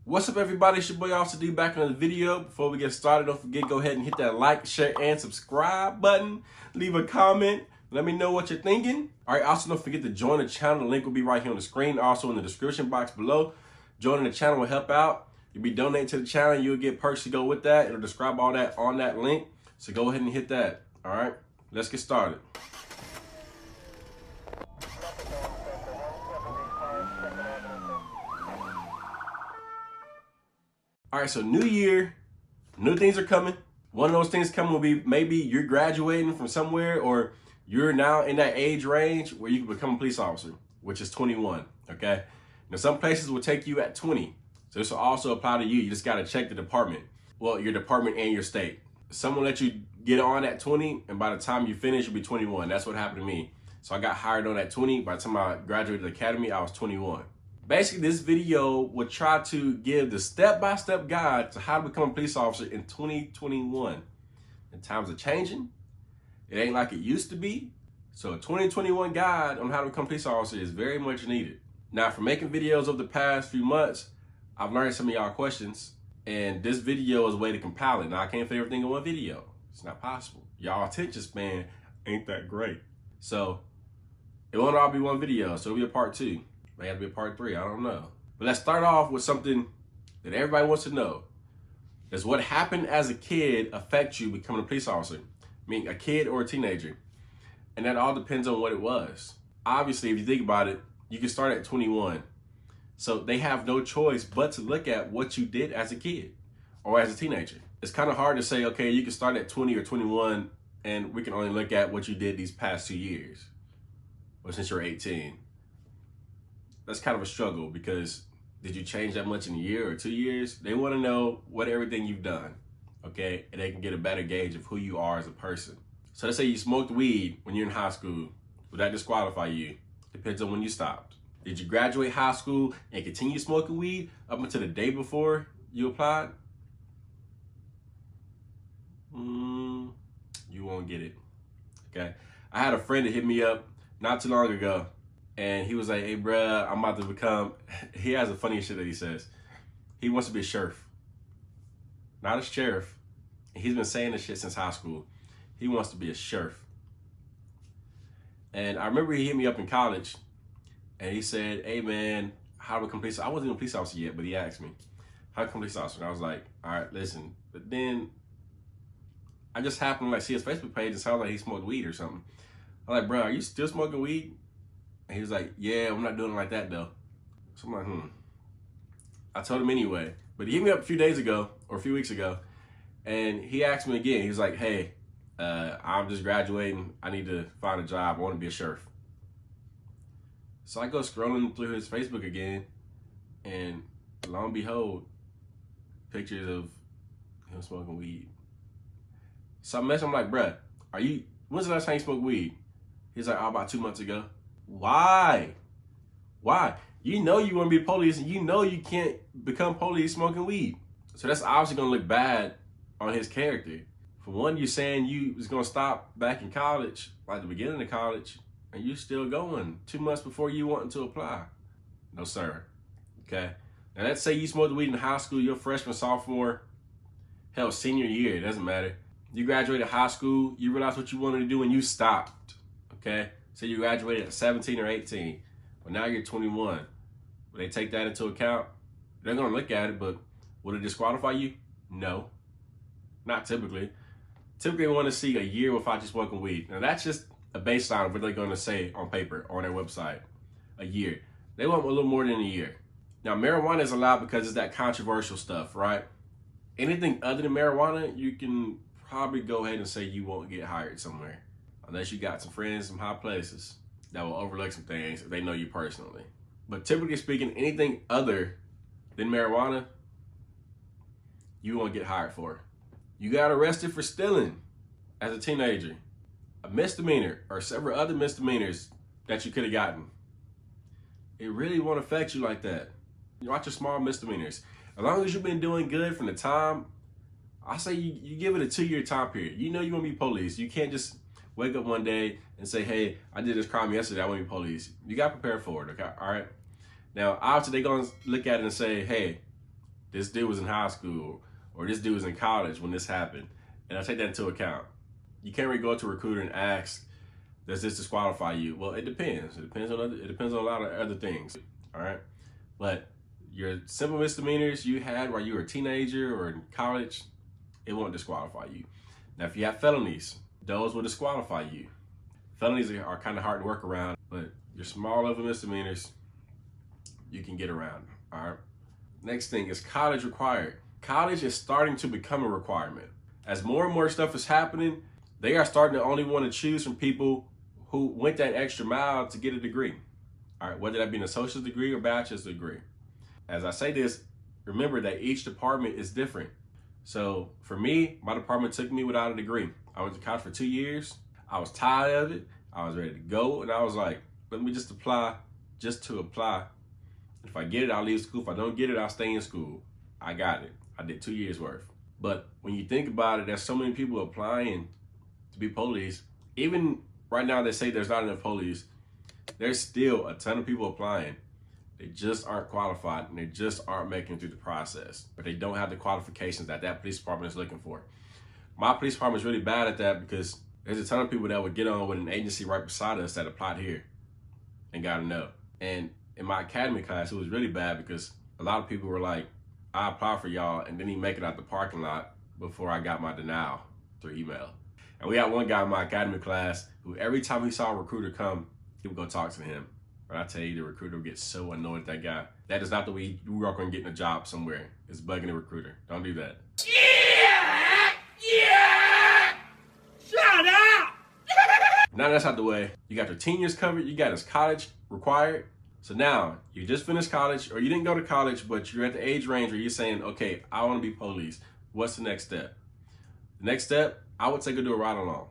What's up, everybody? It's your boy Officer D back on the video. Before we get started, don't forget, go ahead and hit that like, share, and subscribe button. Leave a comment. Let me know what you're thinking. All right, also don't forget to join the channel. The link will be right here on the screen, also in the description box below. Joining the channel will help out. You'll be donating to the channel. You'll get perks to go with that. It'll describe all that on that link. So go ahead and hit that. All right, let's get started. All right, so new year, new things are coming. One of those things coming will be maybe you're graduating from somewhere, or you're now in that age range where you can become a police officer, which is 21, okay? Now, some places will take you at 20. So this will also apply to you. You just gotta check the department. Well, your department and your state. Some will let you get on at 20, and by the time you finish, you'll be 21. That's what happened to me. So I got hired on at 20. By the time I graduated the academy, I was 21. Basically, this video will try to give the step-by-step guide to how to become a police officer in 2021. And times are changing. It ain't like it used to be. So a 2021 guide on how to become a police officer is very much needed. Now, for making videos over the past few months, I've learned some of y'all questions, and this video is a way to compile it. Now, I can't fit everything in one video. It's not possible. Y'all attention span ain't that great. So it won't all be one video, so it'll be a part 2. May have to be a part 3, I don't know. But let's start off with something that everybody wants to know. Does what happened as a kid affect you becoming a police officer? Meaning a kid or a teenager? And that all depends on what it was. Obviously, if you think about it, you can start at 21. So they have no choice but to look at what you did as a kid or as a teenager. It's kind of hard to say, okay, you can start at 20 or 21 and we can only look at what you did these past 2 years, or since you're 18. That's kind of a struggle, because did you change that much in a year or 2 years? They want to know what everything you've done, okay? And they can get a better gauge of who you are as a person. So let's say you smoked weed when you're in high school. Would that disqualify you? Depends on when you stopped. Did you graduate high school and continue smoking weed up until the day before you applied? You won't get it, okay? I had a friend that hit me up not too long ago, and he was like, hey, bruh, I'm about to become, he has the funniest shit that he says. He wants to be a sheriff. Not a sheriff. He's been saying this shit since high school. He wants to be a sheriff. And I remember he hit me up in college, and he said, hey, man, how to become a police officer? I wasn't even a police officer yet, but he asked me, how to become a police officer? And I was like, all right, listen. But then I just happened to like see his Facebook page and sounded like he smoked weed or something. I'm like, bro, are you still smoking weed? And he was like, yeah, I'm not doing it like that though. So I'm like, I told him anyway. But he hit me up a few days ago, or a few weeks ago, and he asked me again. He was like, hey, I'm just graduating. I need to find a job. I want to be a sheriff. So I go scrolling through his Facebook again, and lo and behold, pictures of him smoking weed. So I messaged him like, bruh, when's the last time you smoked weed? He's like, oh, about 2 months ago. Why? You know you want to be police, and you know you can't become police smoking weed. So that's obviously going to look bad on his character. For one, you're saying you was going to stop back in college, like the beginning of college, and you still going 2 months before you wanting to apply. No, sir. Okay? Now, let's say you smoked weed in high school, you're freshman, sophomore, hell, senior year, it doesn't matter. You graduated high school, you realized what you wanted to do, and you stopped. Okay? So you graduated at 17 or 18, but now you're 21. Will they take that into account? They're gonna look at it, but will it disqualify you? No, not typically. Typically, they want to see a year without you smoking weed. Now that's just a baseline of what they're gonna say on paper, on their website. A year. They want a little more than a year. Now, marijuana is allowed because it's that controversial stuff, right? Anything other than marijuana, you can probably go ahead and say you won't get hired somewhere. Unless you got some friends in high places that will overlook some things if they know you personally. But typically speaking, anything other than marijuana, you won't get hired for. You got arrested for stealing as a teenager, a misdemeanor, or several other misdemeanors that you could have gotten. It really won't affect you like that. You watch your small misdemeanors. As long as you've been doing good from the time, I say you give it a 2-year time period. You know you want to be police. You can't just wake up one day and say, hey, I did this crime yesterday, I want to be police. You got prepared for it, okay? All right? Now, obviously, they're going to look at it and say, hey, this dude was in high school or this dude was in college when this happened. And I take that into account. You can't really go to a recruiter and ask, does this disqualify you? Well, it depends. It depends on a lot of other things. All right. But your simple misdemeanors you had while you were a teenager or in college, it won't disqualify you. Now, if you have felonies, those will disqualify you. Felonies are kind of hard to work around, but your small level misdemeanors, you can get around. All right. Next thing is college required. College is starting to become a requirement. As more and more stuff is happening, they are starting to only want to choose from people who went that extra mile to get a degree. All right, whether that be an associate's degree or bachelor's degree. As I say this, remember that each department is different. So for me, my department took me without a degree. I went to college for 2 years. I was tired of it. I was ready to go. And I was like, let me just apply, just to apply. If I get it, I'll leave school. If I don't get it, I'll stay in school. I got it. I did 2 years worth. But when you think about it, there's so many people applying to be police. Even right now, they say there's not enough police. There's still a ton of people applying. They just aren't qualified and they just aren't making it through the process. But they don't have the qualifications that police department is looking for. My police department is really bad at that because there's a ton of people that would get on with an agency right beside us that applied here and got a no. And in my academy class, it was really bad because a lot of people were like, I applied for y'all, and then he make it out the parking lot before I got my denial through email. And we had one guy in my academy class who every time he saw a recruiter come, he would go talk to him. But I tell you, the recruiter would get so annoyed at that guy. That is not the way you are going to get in a job somewhere. It's bugging the recruiter. Don't do that. Yeah! Shut up! Now that's out the way. You got your teen years covered. You got his college required. So now, you just finished college, or you didn't go to college, but you're at the age range where you're saying, okay, I want to be police. What's the next step? The next step, I would say go do a ride-along.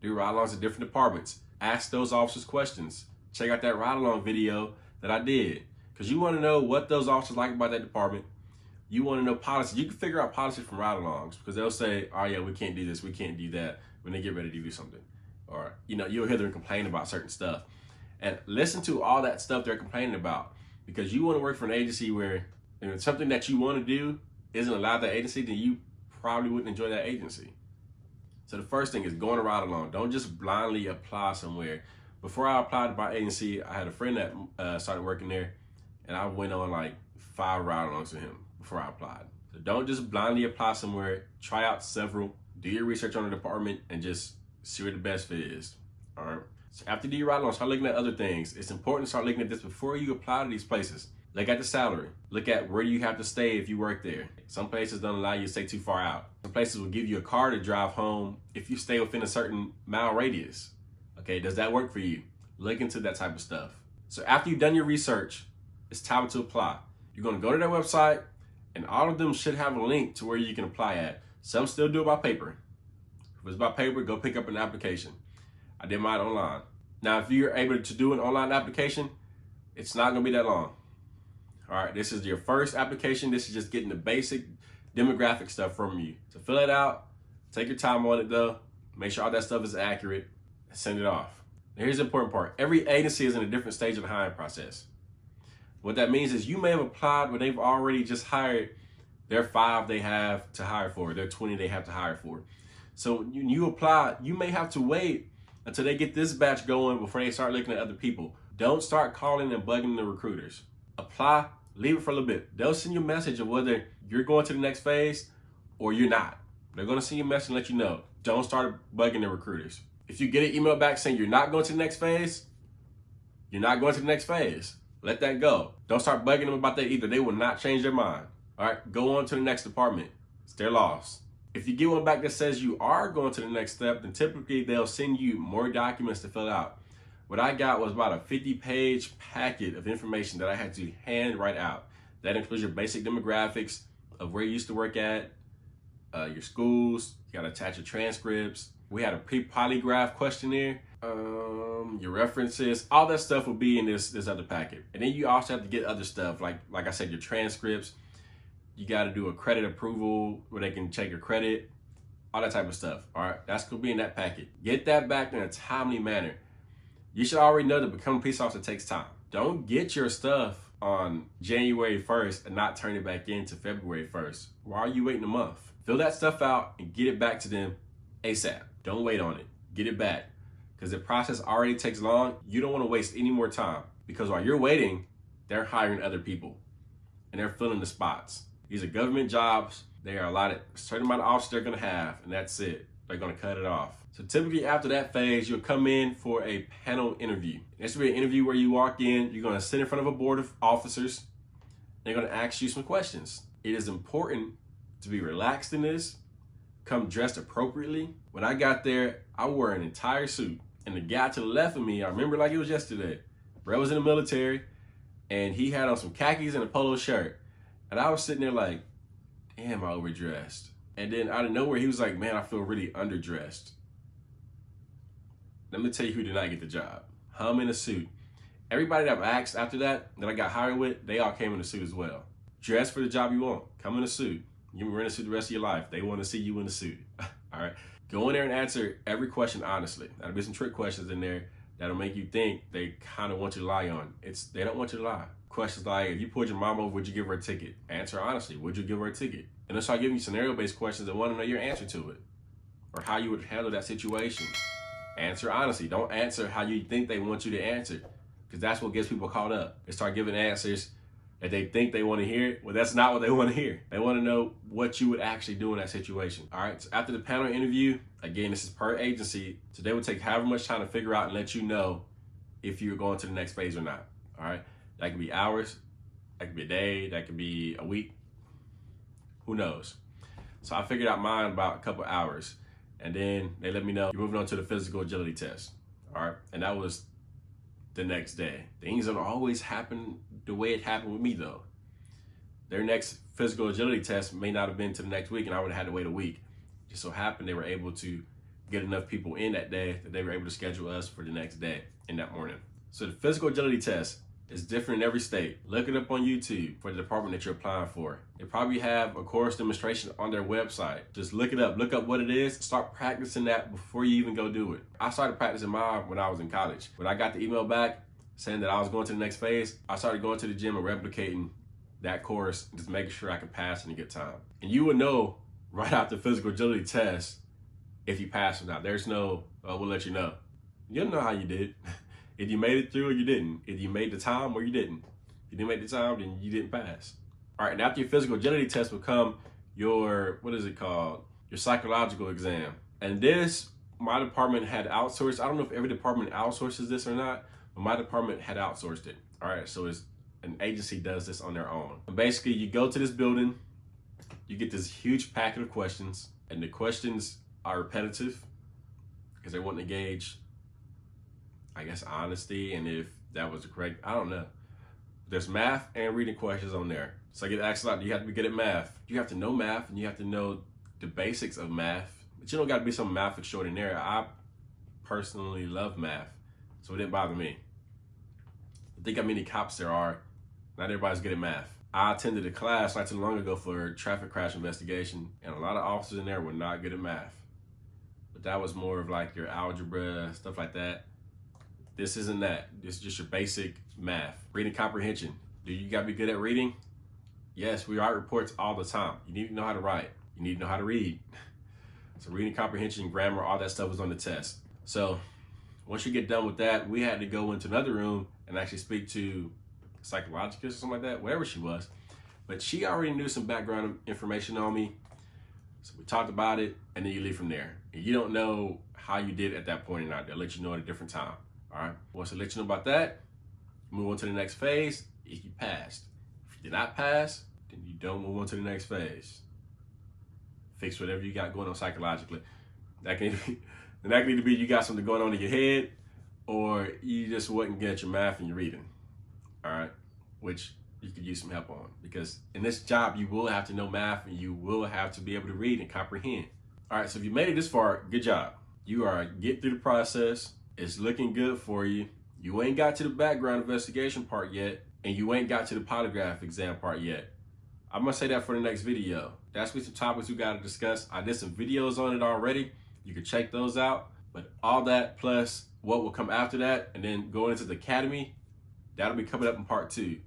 Do ride-alongs in different departments. Ask those officers questions. Check out that ride-along video that I did. Because you want to know what those officers like about that department. You want to know policy. You can figure out policy from ride-alongs because they'll say, oh yeah, we can't do this, we can't do that when they get ready to do something. Or, you'll hear them complain about certain stuff. And listen to all that stuff they're complaining about, because you want to work for an agency where if something that you want to do isn't allowed that agency, then you probably wouldn't enjoy that agency. So the first thing is going to ride along. Don't just blindly apply somewhere. Before I applied to my agency, I had a friend that started working there, and I went on like 5 ride-alongs with him before I applied. So don't just blindly apply somewhere. Try out several. Do your research on the department and just see where the best fit is. All right. So after you do your ride along, start looking at other things. It's important to start looking at this before you apply to these places. Look at the salary. Look at where you have to stay if you work there. Some places don't allow you to stay too far out. Some places will give you a car to drive home if you stay within a certain mile radius. Okay, does that work for you? Look into that type of stuff. So after you've done your research, it's time to apply. You're gonna go to their website, and all of them should have a link to where you can apply at. Some still do it by paper. If it's by paper, go pick up an application. I did mine online. Now, if you're able to do an online application, it's not gonna be that long. All right, this is your first application. This is just getting the basic demographic stuff from you. So fill it out, take your time on it though, make sure all that stuff is accurate, and send it off. Now here's the important part. Every agency is in a different stage of the hiring process. What that means is you may have applied, but they've already just hired their 5 they have to hire for, their 20 they have to hire for. So when you apply, you may have to wait until they get this batch going before they start looking at other people. Don't start calling and bugging the recruiters. Apply, leave it for a little bit. They'll send you a message of whether you're going to the next phase or you're not. They're gonna send you a message and let you know. Don't start bugging the recruiters. If you get an email back saying you're not going to the next phase, you're not going to the next phase. Let that go. Don't start bugging them about that either. They will not change their mind. All right, go on to the next department. It's their loss. If you get one back that says you are going to the next step, then typically they'll send you more documents to fill out. What I got was about a 50-page packet of information that I had to hand write out. That includes your basic demographics of where you used to work at, your schools, you gotta attach your transcripts. We had a pre-polygraph questionnaire, your references, all that stuff will be in this other packet. And then you also have to get other stuff, like I said, your transcripts. You got to do a credit approval where they can check your credit, all that type of stuff. All right, that's going to be in that packet. Get that back in a timely manner. You should already know that becoming a police officer takes time. Don't get your stuff on January 1st and not turn it back into February 1st? Why are you waiting a month? Fill that stuff out and get it back to them ASAP. Don't wait on it. Get it back. Because the process already takes long. You don't want to waste any more time, because while you're waiting, they're hiring other people and they're filling the spots. These are government jobs. They are allotted a certain amount of officers they're going to have, and that's it. They're going to cut it off. So typically after that phase, you'll come in for a panel interview. This will be an interview where you walk in, you're going to sit in front of a board of officers. They're going to ask you some questions. It is important to be relaxed in this. Come dressed appropriately. When I got there, I wore an entire suit. And the guy to the left of me, I remember like it was yesterday. Bro was in the military, and he had on some khakis and a polo shirt. And I was sitting there like, damn, I overdressed. And then out of nowhere, he was like, man, I feel really underdressed. Let me tell you who did not get the job. I'm in a suit. Everybody that I've asked after that I got hired with, they all came in a suit as well. Dress for the job you want. Come in a suit. You can wear in a suit the rest of your life. They want to see you in a suit. All right. Go in there and answer every question honestly. There'll be some trick questions in there that'll make you think they kind of want you to lie on. They don't want you to lie. Questions like, if you pulled your mom over, would you give her a ticket? Answer honestly. Would you give her a ticket? And they'll start giving you scenario-based questions that want to know your answer to it, or how you would handle that situation. Answer honestly. Don't answer how you think they want you to answer, because that's what gets people caught up. They start giving answers that they think they want to hear. Well, that's not what they want to hear. They want to know what you would actually do in that situation. All right, so after the panel interview, again, this is per agency, so they will take however much time to figure out and let you know if you're going to the next phase or not. All right, that could be hours, that could be a day, that could be a week, who knows? So I figured out mine about a couple hours, and then they let me know you're moving on to the physical agility test. All right, and that was the next day. Things don't always happen the way it happened with me though. Their next physical agility test may not have been to the next week, and I would have had to wait a week. Just so happened they were able to get enough people in that day that they were able to schedule us for the next day in that morning. So the physical agility test is different in every state. Look it up on YouTube for the department that you're applying for. They probably have a course demonstration on their website. Just look it up. Look up what it is. Start practicing that before you even go do it. I started practicing mine when I was in college. When I got the email back saying that I was going to the next phase, I started going to the gym and replicating that course, just making sure I could pass in a good time. And you would know right after the physical agility test if you passed or not. There's no, we'll let you know. You'll know how you did. If you made it through or you didn't. If you made the time or you didn't. If you didn't make the time, then you didn't pass. All right, and after your physical agility test will come your, what is it called? Your psychological exam. And this, my department had outsourced. I don't know if every department outsources this or not, but my department had outsourced it. All right, so it's an agency does this on their own. And basically, you go to this building, you get this huge packet of questions, and the questions are repetitive because they want to gauge, I guess, honesty, and if that was the correct, I don't know. There's math and reading questions on there. So I get asked a lot, do you have to be good at math? You have to know math, and you have to know the basics of math, but you don't got to be some math extraordinaire. I personally love math, so it didn't bother me. I think how many cops there are, not everybody's good at math. I attended a class not too long ago for traffic crash investigation, and a lot of officers in there were not good at math. But that was more of like your algebra, stuff like that. This isn't that. This is just your basic math. Reading comprehension. Do you gotta be good at reading? Yes, we write reports all the time. You need to know how to write. You need to know how to read. So reading comprehension, grammar, all that stuff was on the test. So once you get done with that, we had to go into another room and actually speak to a psychologist or something like that, whatever she was. But she already knew some background information on me. So we talked about it, and then you leave from there. And you don't know how you did at that point or not. They'll let you know at a different time. All right. Once they let you know about that, move on to the next phase if you passed. If you did not pass, then you don't move on to the next phase. Fix whatever you got going on psychologically. That can either be you got something going on in your head, or you just wasn't good at your math and your reading. All right, which you could use some help on, because in this job you will have to know math and you will have to be able to read and comprehend. All right, so if you made it this far, good job. You are getting through the process. It's looking good for you. You ain't got to the background investigation part yet, and you ain't got to the polygraph exam part yet. I'm gonna say that for the next video. That's with some topics we gotta discuss. I did some videos on it already. You can check those out. But all that plus what will come after that, and then going into the academy, that'll be coming up in part 2.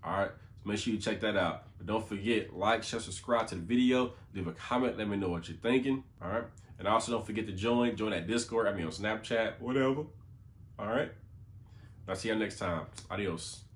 All right, so make sure you check that out. But don't forget, like, share, subscribe to the video, leave a comment, let me know what you're thinking. All right, and also don't forget to join that Discord. I mean on Snapchat, whatever. All right, I'll see you next time. Adios.